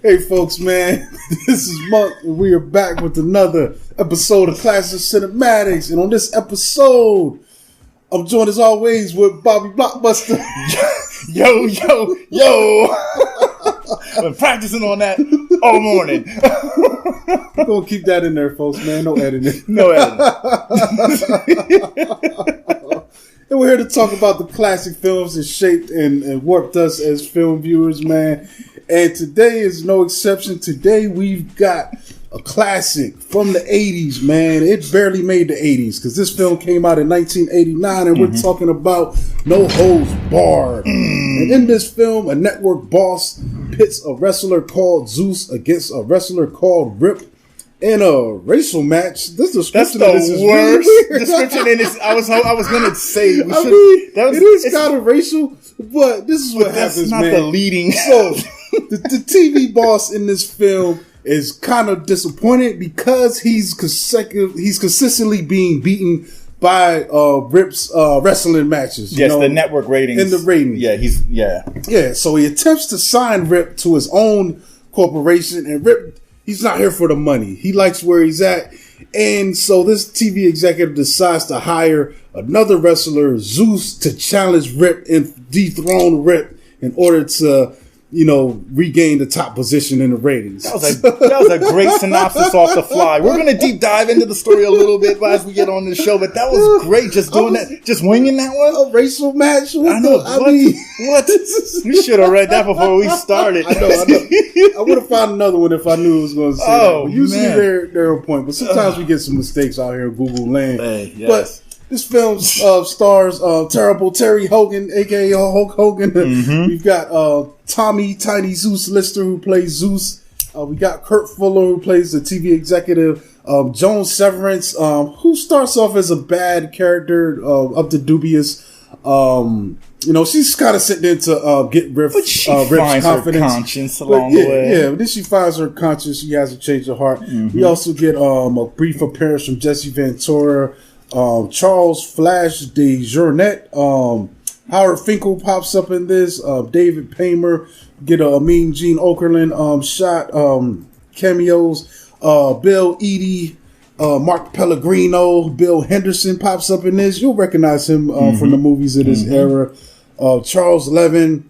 Hey folks, man, this is Monk, and we are back with another episode of Classic Cinematics. And on this episode, I'm joined as always with Bobby Blockbuster. Yo. I've been practicing on that all morning. We're going to keep that in there, folks, man. No editing. No editing. And we're here to talk about the classic films that shaped and warped us as film viewers, man. And today is no exception. Today we've got a classic from the 80s, man. It barely made the 80s because this film came out in 1989, and we're talking about No Holds Barred. And in this film, a network boss pits a wrestler called Zeus against a wrestler called Rip in a racial match. This description of this is worst really description in this. I was gonna say it is kind of racial, but this is what happens, man. That's not the leading. So the TV boss in this film is kind of disappointed because he's consistently being beaten by Rip's wrestling matches. Yes, the network ratings. In the ratings. Yeah, so he attempts to sign Rip to his own corporation, and Rip, he's not here for the money. He likes where he's at. And so this TV executive decides to hire another wrestler, Zeus, to challenge Rip and dethrone Rip in order to, regain the top position in the ratings. That was a great synopsis off the fly. We're going to deep dive into the story a little bit as we get on the show, but that was great. Just winging that one. A racial match? What? We should have read that before we started. I know. I would have found another one if I knew it was going to say that. But usually they're on point, but sometimes we get some mistakes out here in Google land. Hey, yes. But this film stars terrible Terry Hogan, a.k.a. Hulk Hogan. We've got Tommy Tiny Zeus Lister, who plays Zeus. We got Kurt Fuller, who plays the TV executive. Joan Severance, who starts off as a bad character, up to dubious. She's kind of sitting there to get Rip's confidence. Her conscience along the way. Yeah, but then she finds her conscience. She has to change her heart. We also get a brief appearance from Jesse Ventura. Charles Flash de Journet, Howard Finkel pops up in this. David Paymer, get a Mean Gene Okerlund shot. Cameos. Bill Eadie, Mark Pellegrino, Bill Henderson pops up in this. You'll recognize him from the movies of this era. Charles Levin.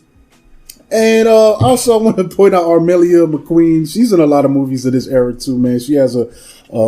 And also I want to point out Armelia McQueen. She's in a lot of movies of this era too, man. She has a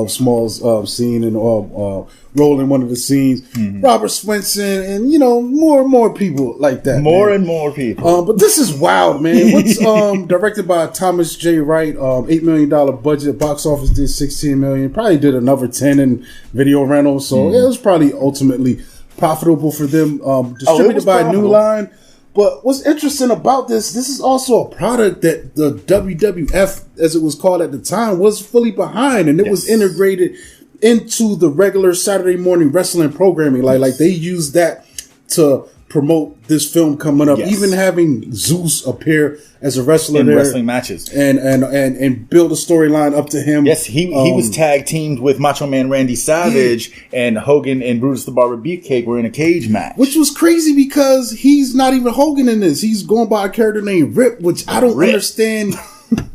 small scene and role in one of the scenes. Robert Swenson, and more and more people like that. More and more people. But this is wild, man. What's directed by Thomas J. Wright? $8 million budget. Box office did $16 million. Probably did another 10 in video rentals. So it was probably ultimately profitable for them. Distributed by New Line. But what's interesting about this is also a product that the WWF, as it was called at the time, was fully behind, and it was integrated into the regular Saturday morning wrestling programming. Like they used that to promote this film coming up, even having Zeus appear as a wrestler in there, wrestling matches, and build a storyline up to him. Yes, he was tag teamed with Macho Man Randy Savage, and Hogan and Brutus the Barber Beefcake were in a cage match, which was crazy because he's not even Hogan in this. He's going by a character named Rip, which I don't understand.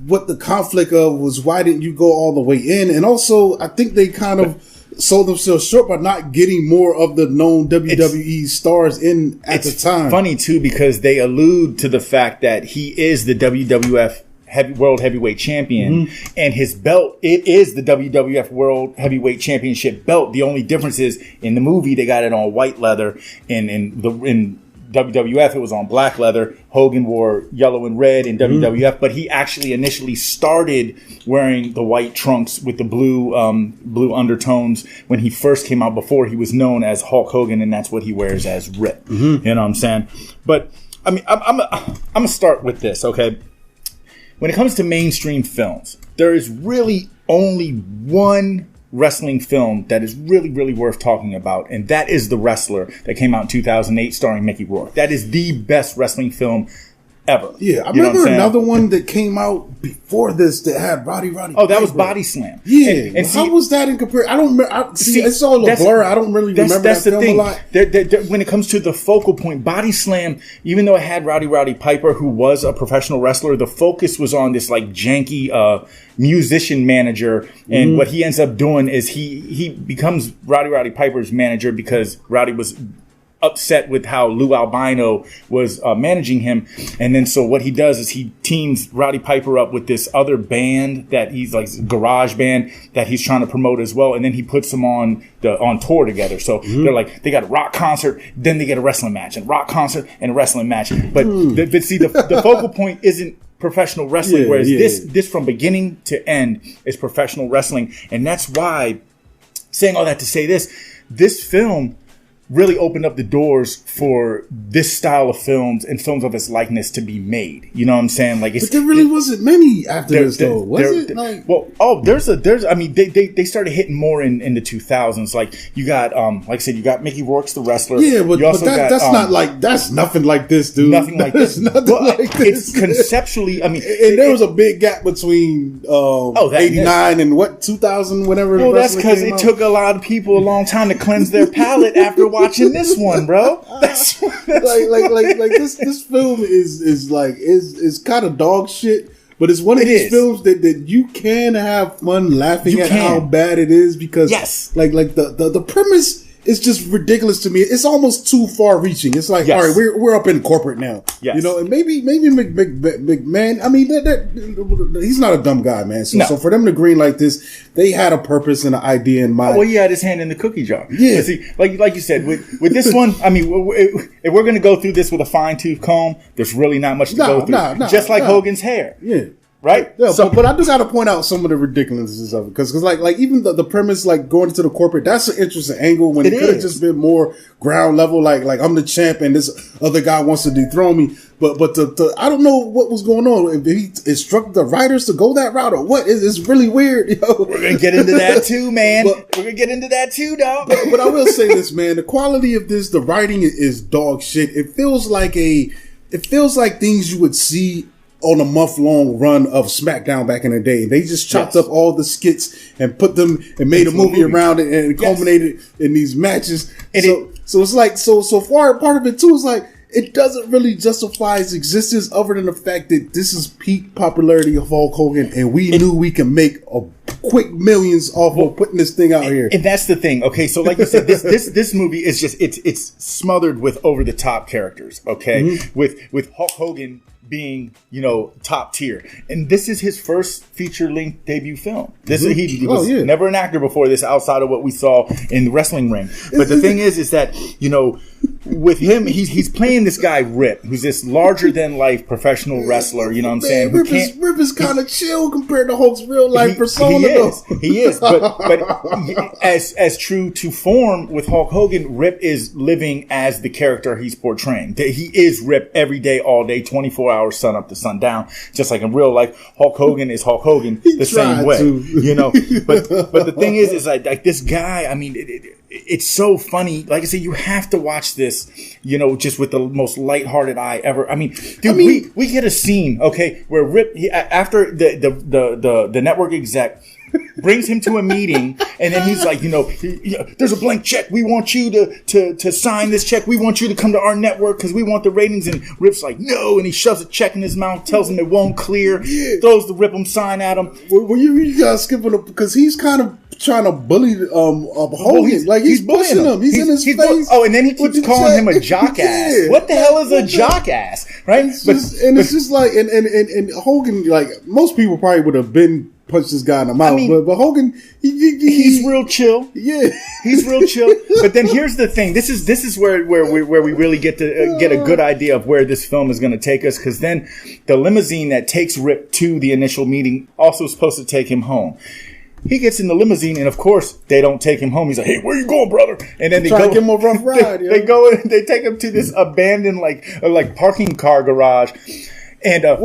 What the conflict of was, why didn't you go all the way in? And also, I think they kind of sold themselves short by not getting more of the known WWE stars in at the time. It's funny too because they allude to the fact that he is the WWF World Heavyweight Champion, and his belt, it is the WWF World Heavyweight Championship belt. The only difference is in the movie they got it on white leather, and in WWF it was on black leather. Hogan wore yellow and red in WWF, but he actually initially started wearing the white trunks with the blue undertones when he first came out, before he was known as Hulk Hogan, and that's what he wears as Rip. You know what I'm saying? But I mean, I'm gonna start with this, okay? When it comes to mainstream films, there is really only one wrestling film that is really, really worth talking about, and that is The Wrestler that came out in 2008 starring Mickey Rourke. That is the best wrestling film ever. Yeah, I remember another one that came out before this that had Roddy. Oh, that was Body Slam. Yeah, and how was that in comparison? I don't remember. It's all a blur. I don't really remember that film a lot. When it comes to the focal point, Body Slam, even though it had Roddy Piper, who was a professional wrestler, the focus was on this like janky musician manager, and what he ends up doing is he becomes Roddy Piper's manager because Roddy was upset with how Lou Albino was managing him. And then so what he does is he teams Roddy Piper up with this other band that he's like garage band that he's trying to promote as well. And then he puts them on tour together. So they're like, they got a rock concert, then they get a wrestling match, and rock concert and a wrestling match. But see, the focal point isn't professional wrestling, whereas this from beginning to end is professional wrestling. And that's why, saying all that to say this film really opened up the doors for this style of films and films of its likeness to be made. You know what I'm saying? Like, but there really wasn't many after this, though. Was it? I mean, they started hitting more in the 2000s. Like, you got, like I said, you got Mickey Rourke's The Wrestler. Yeah, but that's nothing like this, dude. Nothing like this. It's conceptually, I mean. And there was a big gap between 89 and 2000, whenever. Well, that's because it took a lot of people a long time to cleanse their palate after watching this one, bro. That's like this film is kind of dog shit, but it's one of these films that you can have fun laughing at how bad it is because like the premise is just ridiculous to me. It's almost too far reaching. It's like, all right, we're up in corporate now, you know, and maybe McMahon. I mean, he's not a dumb guy, man. So for them to green like this, they had a purpose and an idea in mind. Well, he had his hand in the cookie jar. Yeah, but see, like you said, with this one, I mean, if we're going to go through this with a fine tooth comb, there's really not much to go through. Just like Hogan's hair. Yeah. Right? Yeah, but I just got to point out some of the ridiculousness of it. Because like even the premise, like going into the corporate, that's an interesting angle when it could have just been more ground level. Like I'm the champ and this other guy wants to dethrone me. But I don't know what was going on. If he instructed the writers to go that route or what. It's really weird. Yo. We're going to get into that too, man. We're going to get into that too, dog. But I will say this, man. The quality of this, the writing is dog shit. It feels like things you would see on a month-long run of SmackDown back in the day. They just chopped up all the skits and put them and made a movie around it, and it culminated in these matches. So it's like, so far, part of it too is like, it doesn't really justify its existence other than the fact that this is peak popularity of Hulk Hogan, and we knew we can make a quick millions off of putting this thing out here. And that's the thing. Okay, so like you said, this movie is just it's smothered with over the top characters. Okay, with Hulk Hogan being, you know, top tier. And this is his first feature-length debut film. He was never an actor before this outside of what we saw in the wrestling ring. But the thing is that, you know, with him, he's playing this guy Rip, who's this larger-than-life professional wrestler, you know what I'm saying? Rip is kind of chill compared to Hulk's real-life persona. He is. But as true to form with Hulk Hogan, Rip is living as the character he's portraying. He is Rip every day, all day, 24 hours, sun up to sundown. Just like in real life, Hulk Hogan is Hulk Hogan the same way. You know? But the thing is like this guy, I mean, it's so funny. Like I said, you have to watch this, you know, just with the most lighthearted eye ever. I mean, dude, we get a scene, okay, where Rip, after the network exec brings him to a meeting, and then he's like, you know, there's a blank check. We want you to sign this check. We want you to come to our network because we want the ratings. And Rip's like, no, and he shoves a check in his mouth, tells him it won't clear, throws the Rip 'em sign at him. Well, you guys skipping up because he's kind of trying to bully Hogan. He's pushing him. He's in his face. And then he keeps calling him a jock ass. What the hell is a jock ass? Right? It's just like, and Hogan, like, most people probably would have been punched this guy in the mouth. I mean, but Hogan, he's real chill. Yeah, he's real chill. But then here's the thing: this is where we really get to get a good idea of where this film is going to take us. Because then the limousine that takes Rip to the initial meeting also is supposed to take him home. He gets in the limousine, and of course, they don't take him home. He's like, "Hey, where you going, brother?" And then they try to give him a rough ride. They go in, they take him to this abandoned like parking car garage. And at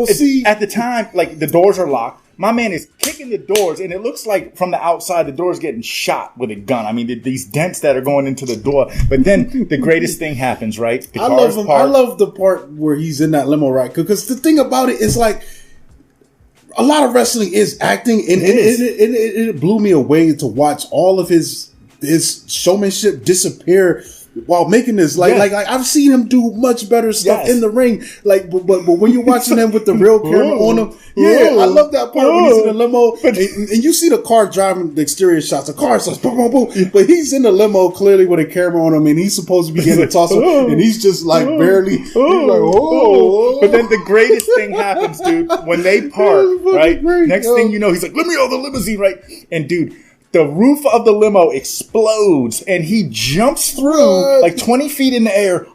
the time, like, the doors are locked. My man is kicking the doors, and it looks like from the outside, the door's getting shot with a gun. I mean, these dents that are going into the door. But then the greatest thing happens, right? The I love him. I love the part where he's in that limo, right? Because the thing about it is like, a lot of wrestling is acting, and it blew me away to watch all of his showmanship disappear while making this. Like I've seen him do much better stuff in the ring. Like, but when you're watching him with the real camera on him, I love that part when he's in the limo and you see the car driving the exterior shots. The car starts boom, boom, boom, but he's in the limo clearly with a camera on him, and he's supposed to be getting a tussle, and he's just like barely. He's like, But then the greatest thing happens, dude, when they park. Right, next thing you know, he's like, "Let me out the limousine!" Right, and dude, the roof of the limo explodes, and he jumps through like 20 feet in the air,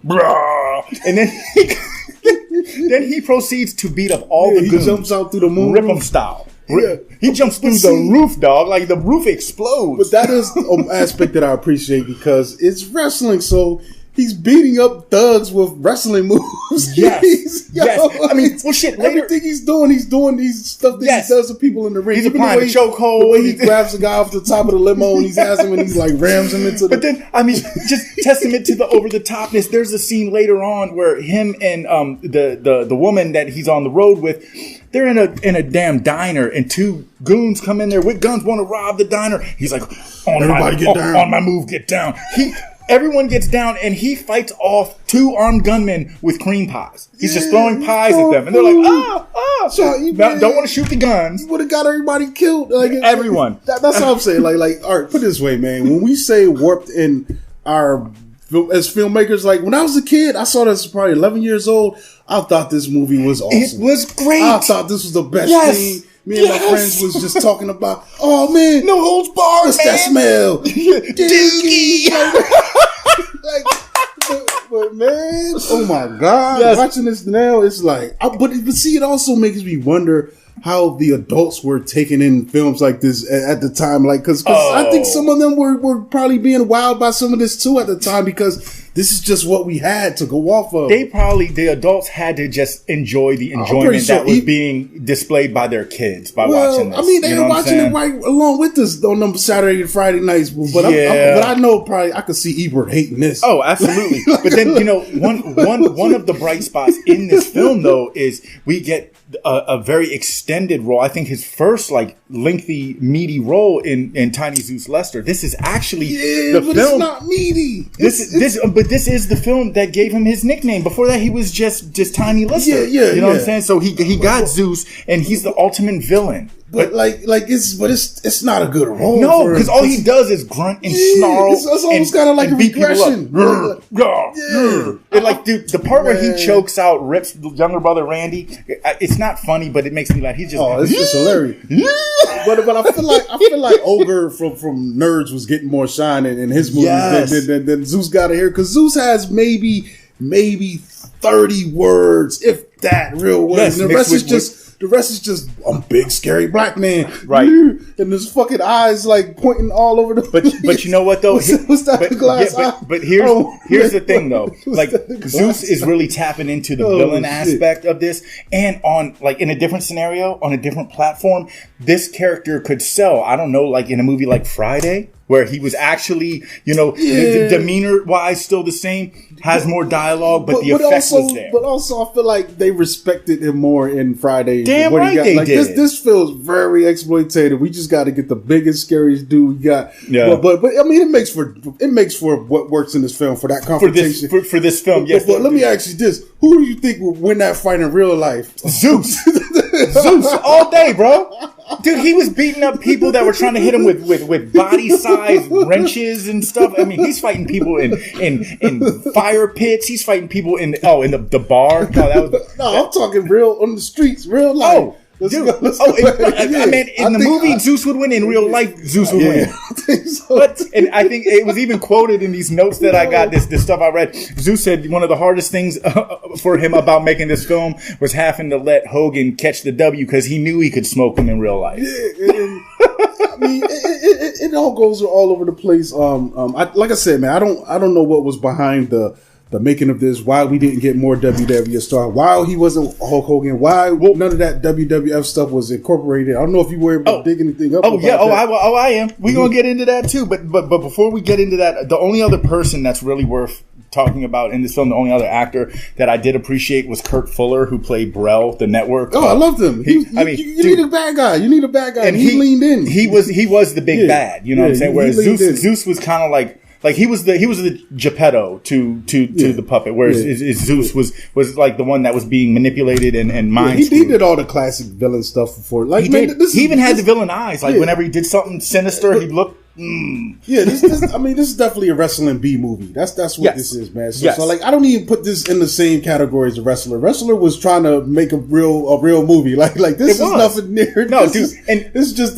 and then he proceeds to beat up all the goons. He jumps out through the moon, Rip 'em style. He jumps through the roof, dog. Like the roof explodes. But that is an aspect that I appreciate because it's wrestling, so he's beating up thugs with wrestling moves. Yes. I mean, well, shit. Later, everything he's doing these stuff that he does to people in the ring. He's applying a chokehold. The way he grabs the guy off the top of the limo and he's asking him and he's like rams him into the. But then, I mean, just testament to the over the topness. There's a scene later on where him and the woman that he's on the road with, they're in a damn diner, and two goons come in there with guns, want to rob the diner. He's like, on my move, get down. Everyone gets down, and he fights off two armed gunmen with cream pies. He's just throwing pies at them, and they're like, don't want to shoot the guns. You would have got everybody killed. Like everyone. That's what I'm saying. Like, all right, put it this way, man. When we say warped in our as filmmakers, like when I was a kid, I saw this probably 11 years old. I thought this movie was awesome. It was great. I thought this was the best thing. Me and my friends was just talking about, oh man, no holds barred, what's that smell? Doogie. But man, oh my God, watching this now, it's like, but see, it also makes me wonder how the adults were taking in films like this at the time, like because I think some of them were probably being wowed by some of this too at the time because this is just what we had to go off of. The adults had to just enjoy the enjoyment that was being displayed by their kids by watching this. I mean, they were watching it right along with us on them Saturday and Friday nights. But I know probably I could see Ebert hating this. Oh, absolutely. But then, one of the bright spots in this film, though, is we get a very extended role. I think his first lengthy, meaty role in Tiny Zeus Lester. This is actually the film. It's not meaty. But this is the film that gave him his nickname. Before that, he was just Tiny Lester. You know what I'm saying? So he got Zeus, and he's the ultimate villain. But it's not a good role. No, because all he does is grunt and snarl. It's almost kind of like a regression. And dude, the part where he chokes out Rip's younger brother Randy, it's not funny, but it makes me laugh. He's just it's just hilarious. but I feel like Ogre from Nerds was getting more shine in his movies than Zeus got it here because Zeus has maybe 30 words, if that, real words. And the rest is just a big scary black man, right? And his fucking eyes pointing all over the. But you know what though? What's that glass eye? But here's the thing though. Zeus is really tapping into the villain aspect of this, and on in a different scenario, on a different platform, this character could sell. I don't know, in a movie like Friday, where he was actually, the demeanor wise still the same, has more dialogue, but the effect was there. But also, I feel like they respected him more in Friday. Damn right they did. This feels very exploitative. We just got to get the biggest, scariest dude we got. Yeah. But I mean, it makes for what works in this film for that confrontation for this film. Yes. But let me ask you this: who do you think will win that fight in real life? Zeus. Zeus all day, bro. Dude, he was beating up people that were trying to hit him with body-sized wrenches and stuff. I mean, he's fighting people in fire pits. He's fighting people in the bar. I'm talking real on the streets, real life. Oh, dude. In the movie, Zeus would win. In real life, Zeus would win. I think so. And I think it was even quoted in these notes that I got, this stuff I read. Zeus said one of the hardest things for him about making this film was having to let Hogan catch the W because he knew he could smoke him in real life. I mean, it all goes all over the place. Like I said, man, I don't know what was behind the the making of this, why we didn't get more WWE star, why he wasn't Hulk Hogan, why none of that WWF stuff was incorporated. I don't know if you were able to dig anything up. I am. We're gonna get into that too. But before we get into that, the only other person that's really worth talking about in this film, the only other actor that I did appreciate was Kurt Fuller, who played Brell, the network. Oh, I loved him. You need a bad guy. You need a bad guy. And he leaned in. He was the big bad. You know what I'm saying? Whereas Zeus was kind of like he was the Geppetto to the puppet, whereas Zeus was like the one that was being manipulated and mind. He did all the classic villain stuff before. Like he even had the villain eyes. Like whenever he did something sinister, he'd look. Yeah, this is definitely a wrestling B movie. That's what this is, man. So like, I don't even put this in the same category as a Wrestler. Wrestler was trying to make a real movie. Like this is nothing near. No, dude, this is just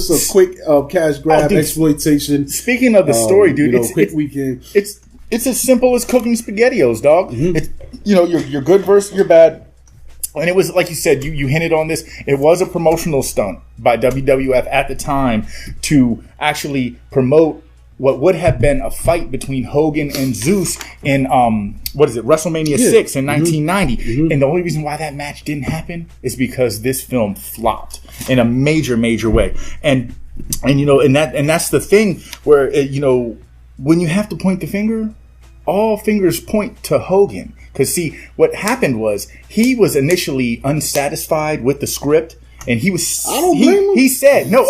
a quick cash grab exploitation. Speaking of the story, dude, it's quick weekend. It's as simple as cooking SpaghettiOs, dog. Mm-hmm. It's you're good versus you're bad. And it was, like you said, you hinted on this. It was a promotional stunt by WWF at the time to actually promote what would have been a fight between Hogan and Zeus in WrestleMania 6 in 1990. Mm-hmm. And the only reason why that match didn't happen is because this film flopped in a major way. And that's the thing where when you have to point the finger, all fingers point to Hogan. Because, see, what happened was he was initially unsatisfied with the script. And he was... I don't blame him. He said... No.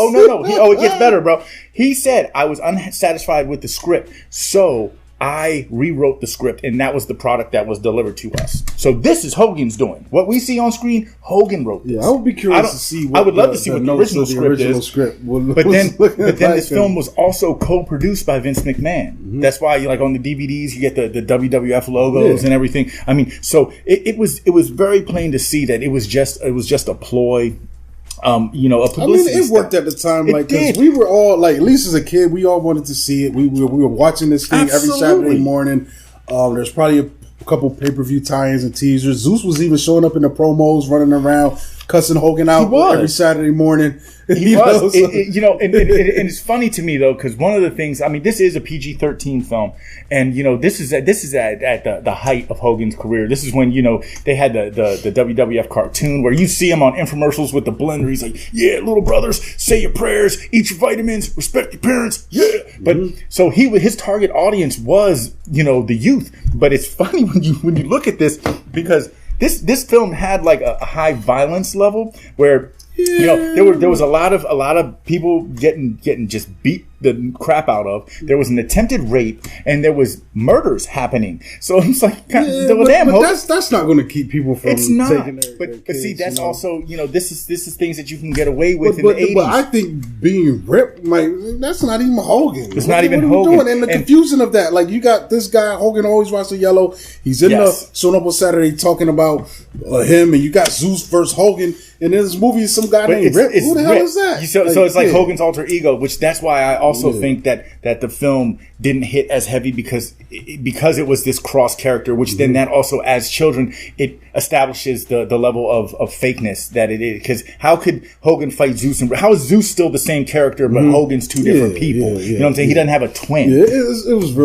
It gets better, bro. He said, I was unsatisfied with the script. So I rewrote the script. And that was the product that was delivered to us. So this is Hogan's doing. What we see on screen, Hogan wrote this. Yeah, I would be curious to see what I would love to see what the original script is. But then this film was also co-produced by Vince McMahon. Mm-hmm. That's why, like, on the DVDs, you get the WWF logos and everything. I mean, so it was very plain to see that it was just a ploy. A publicity it worked at the time, because we were all, like, at least as a kid, we all wanted to see it. We were watching this thing every Saturday morning. There's probably a couple pay-per-view tie-ins and teasers. Zeus was even showing up in the promos, running around, cussing Hogan out every Saturday morning. He was. And it's funny to me, though, because one of the things, I mean, this is a PG-13 film, and this is at the height of Hogan's career. This is when they had the WWF cartoon where you see him on infomercials with the blender. He's like, "Yeah, little brothers, say your prayers, eat your vitamins, respect your parents." Yeah, but so his target audience was the youth. But it's funny when you look at this, because this film had like a high violence level where. There was a lot of people getting just beat the crap out of. There was an attempted rape and there was murders happening. So it's like, that's not going to keep people from taking their but see, that's also this is things that you can get away with in the 80s. But I think being ripped, that's not even Hogan. It's not even Hogan. And the confusion of that, like, you got this guy Hogan always wants the yellow. He's in the Showing Up on Saturday talking about him, and you got Zeus versus Hogan. And in this movie is some guy named Rip. Who the hell is that? So it's like Hogan's alter ego, which that's why I also think that the film didn't hit as heavy because it was this cross character, which then that also, as children, it establishes the level of fakeness that it is. Because how could Hogan fight Zeus? And how is Zeus still the same character, but Hogan's two different people? You know what I'm saying? He doesn't have a twin. Yeah, it was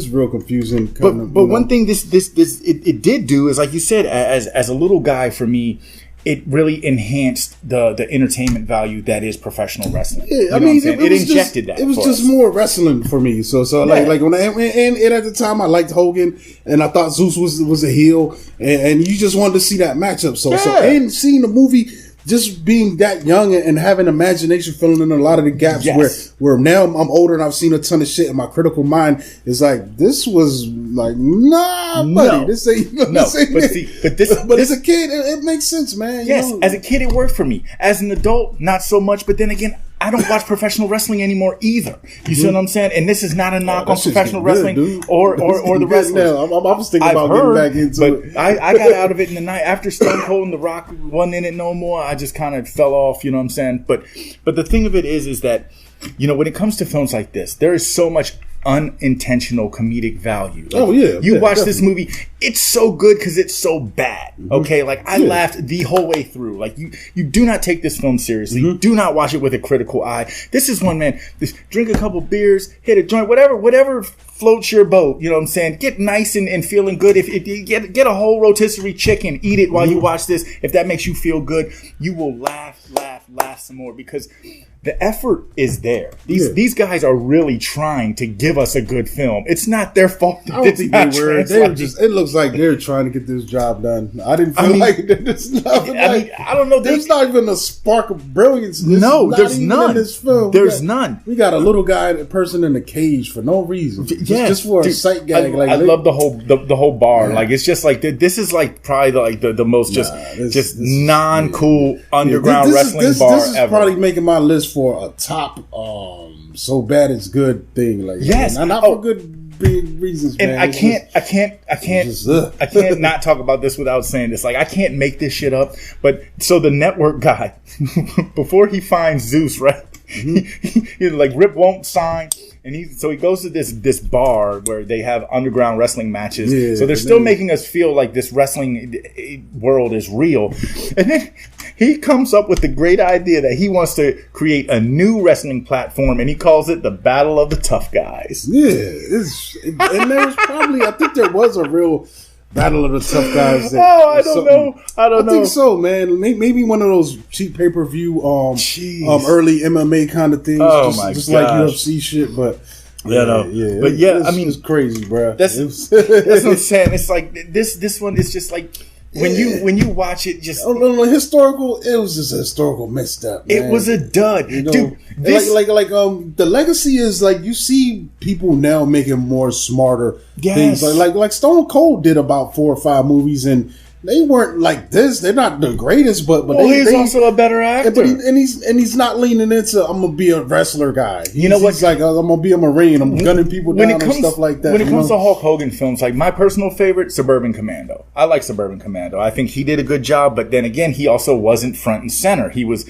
real confusing. But one thing this did do is, like you said, as a little guy, for me, it really enhanced the entertainment value that is professional wrestling. Yeah, it injected that. It was just more wrestling for me. So like when and at the time I liked Hogan and I thought Zeus was a heel and you just wanted to see that matchup. So and seeing the movie. Just being that young and having imagination, filling in a lot of the gaps where now I'm older and I've seen a ton of shit, and my critical mind is like, this was like, nah, buddy, this ain't. But as a kid, it makes sense, man. Yes, as a kid, it worked for me. As an adult, not so much. But then again, I don't watch professional wrestling anymore either. You see what I'm saying? And this is not a knock on professional wrestling or the wrestlers. I was thinking about getting back into it. I got out of it in the night after Stone Cold and The Rock wasn't in it no more. I just kind of fell off. You know what I'm saying? But the thing of it is that when it comes to films like this, there is so much unintentional comedic value. You watch definitely. this movie, it's so good because it's so bad. Okay, like I laughed the whole way through. Like you do not take this film seriously. Do not watch it with a critical eye. This is one, man. Just drink a couple beers, hit a joint, whatever floats your boat. You know what I'm saying? Get nice and feeling good. If you get a whole rotisserie chicken, eat it while you watch this. If that makes you feel good, you will laugh some more because the effort is there. These guys are really trying to give us a good film. It's not their fault. I don't think they were. They were just. It looks like they're trying to get this job done. I didn't feel like there's nothing. I don't know. There's not even a spark of brilliance. There's none in this film. There's none. We got a little person in a cage for no reason. Just for a sight gag. I love the whole bar. Yeah. Like it's just like this is like probably the most just non-cool underground wrestling bar this is ever. Probably making my list for a top so bad it's good thing. Like not for good big reasons. And man. I can't not talk about this without saying this. Like I can't make this shit up. But so the network guy before he finds Zeus, right? He's like Rip won't sign. And he goes to this bar where they have underground wrestling matches. Yeah, so they're still making us feel like this wrestling world is real. And then he comes up with the great idea that he wants to create a new wrestling platform, and he calls it the Battle of the Tough Guys. Yeah, and there was probably, I think there was a real Battle of the Tough Guys. I don't know. I think so, man. Maybe one of those cheap pay-per-view, early MMA kind of things. Just like UFC shit, but I mean, it's crazy, bro. That's what I'm saying. It's like this one is just like when you watch it, just historical. It was just a historical misstep. Man. It was a dud, dude. The legacy is like you see people now making more smarter things. Like Stone Cold did about 4 or 5 movies, and they weren't like this. They're not the greatest, but he's also a better actor. But he's not leaning into I'm gonna be a wrestler guy. He's like I'm gonna be a Marine. I'm gunning people down and stuff like that. When it comes to Hulk Hogan films, like my personal favorite, Suburban Commando. I like Suburban Commando. I think he did a good job, but then again, he also wasn't front and center. He was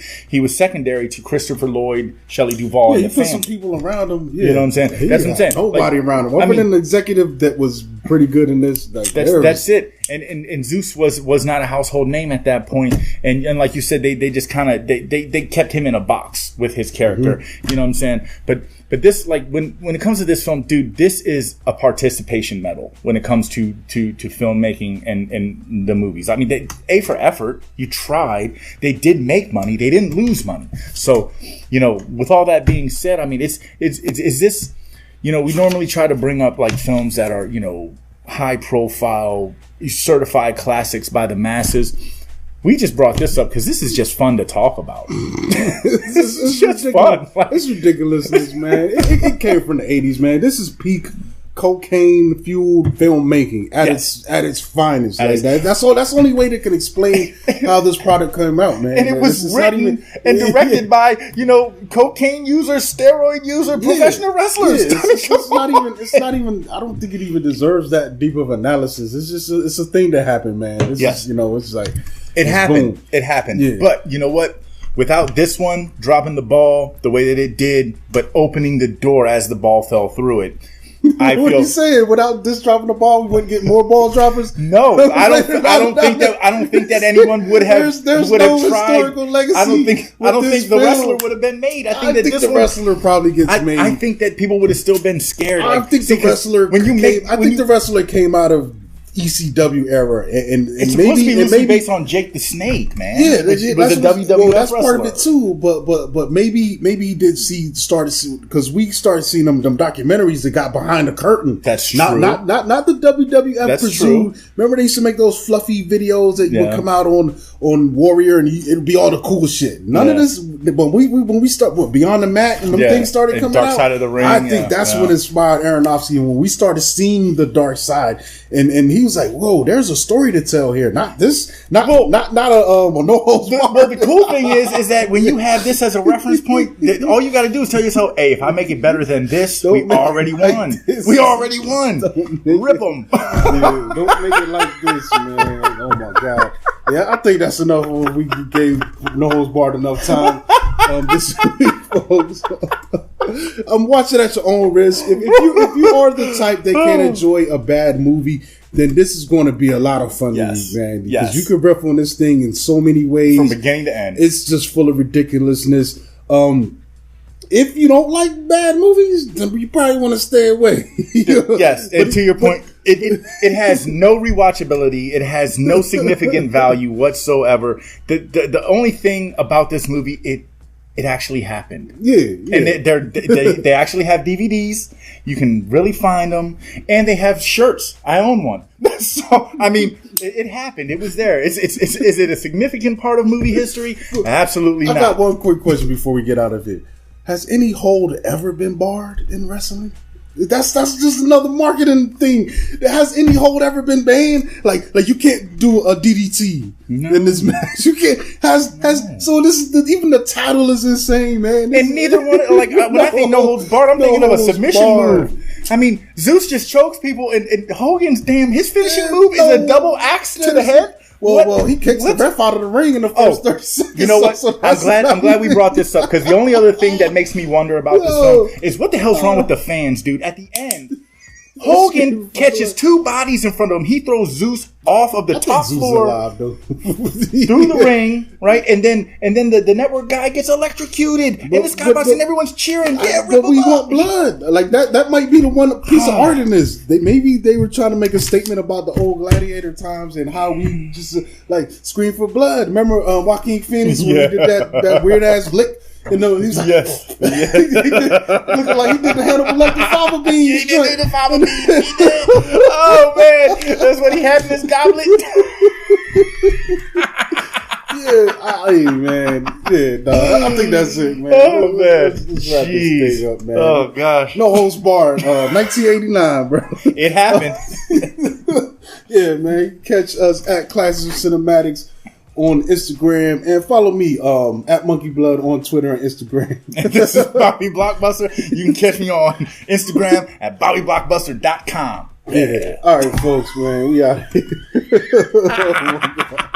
secondary to Christopher Lloyd, Shelley Duvall. Yeah, he put some people around him. Yeah. You know what I'm saying? That's what I'm saying. Nobody around him. Other than an executive that was pretty good in this. That's it. And Zeus was not a household name at that point. And like you said, they just kind of they kept him in a box with his character. You know what I'm saying? But this, like when it comes to this film, dude, this is a participation medal when it comes to filmmaking and the movies. I mean, A for effort. You tried. They did make money. They didn't lose money. So, with all that being said, I mean, is this, we normally try to bring up like films that are, high profile, certified classics by the masses. We just brought this up because this is just fun to talk about. It's just fun. It's ridiculousness, man. It came from the 80s, man. This is peak cocaine fueled filmmaking at its finest. That's the only way they can explain how this product came out, man. And it was written and directed by cocaine users, steroid user, professional wrestlers. It's not even. I don't think it even deserves that deep of analysis. It's just it's a thing that happened, man. It's just, it's like it happened. Boom. It happened. Yeah. But you know what? Without this one dropping the ball the way that it did, but opening the door as the ball fell through it. What are you saying? Without this dropping the ball, we wouldn't get more ball droppers? No, I don't think that anyone would have. There's would no have tried. Historical legacy. I don't think the wrestler would have been made. I think the wrestler probably gets made. I think that people would have still been scared. I think the wrestler came out of ECW era, and it's maybe supposed to be based on Jake the Snake, man. Yeah, that's wrestler. Part of it too. But maybe he did because we started seeing them documentaries that got behind the curtain. That's true. Not the WWF. That's pursued. True. Remember they used to make those fluffy videos that would come out on Warrior, and it'd be all the cool shit. None of this. When we start Beyond the Mat and them things started coming Dark out, Side of the Ring. I think that's what inspired Aronofsky. When we started seeing the dark side, and he was like, "Whoa, there's a story to tell here. Not this, not a no holds barred." Well, the cool thing is that when you have this as a reference point, all you got to do is tell yourself, "Hey, if I make it better than this, we already won. We already won. Rip them." Don't make it like this, man. Oh my god. Yeah, I think that's enough. We gave No Holds Barred enough time. this week, folks. I'm watching at your own risk. If you are the type that can't enjoy a bad movie, then this is going to be a lot of fun to you, man. Because you can rip on this thing in so many ways. From beginning to end. It's just full of ridiculousness. If you don't like bad movies, then you probably want to stay away. Yes, and to your point, it has no rewatchability. It has no significant value whatsoever. The only thing about this movie, it actually happened. Yeah. And they actually have DVDs. You can really find them, and they have shirts. I own one. So I mean, it happened. It was there. Is it a significant part of movie history? Absolutely not. I got one quick question before we get out of it. Has any hold ever been barred in wrestling? That's just another marketing thing. Has any hold ever been banned? Like you can't do a DDT in this match. You can't. So this is even the title is insane, man. And neither one. Like when I think no holds barred, I'm thinking of a submission move. I mean, Zeus just chokes people, and Hogan's his finishing move is a double axe to the head. Well, he kicks the ref out of the ring in the first 30 seconds. You know what? So I'm glad we brought this up, because the only other thing that makes me wonder about this film is what the hell's wrong with the fans, dude? At the end, Hogan catches two bodies in front of him. He throws Zeus off of the top floor through the ring, right? And then the network guy gets electrocuted, and the skybox, and everyone's cheering. Yeah, but we want blood. Like that might be the one piece of art in this. Maybe they were trying to make a statement about the old gladiator times and how we just scream for blood. Remember Joaquin Phoenix when he did that weird ass lick? You know, he was like, looking like he did the Hannibal Lecter fava beans. He did the fava beans. He did. Oh man, that's what he had in his goblet. I think that's it, man. Oh man, let's wrap this thing up, man. Oh gosh, no holds barred. 1989, bro. It happened. Yeah, man. Catch us at Classes of Cinematics on Instagram, and follow me at Monkey Blood on Twitter and Instagram. And this is Bobby Blockbuster. You can catch me on Instagram at BobbyBlockbuster.com. Yeah. All right, folks, man. We out here. Oh, my God.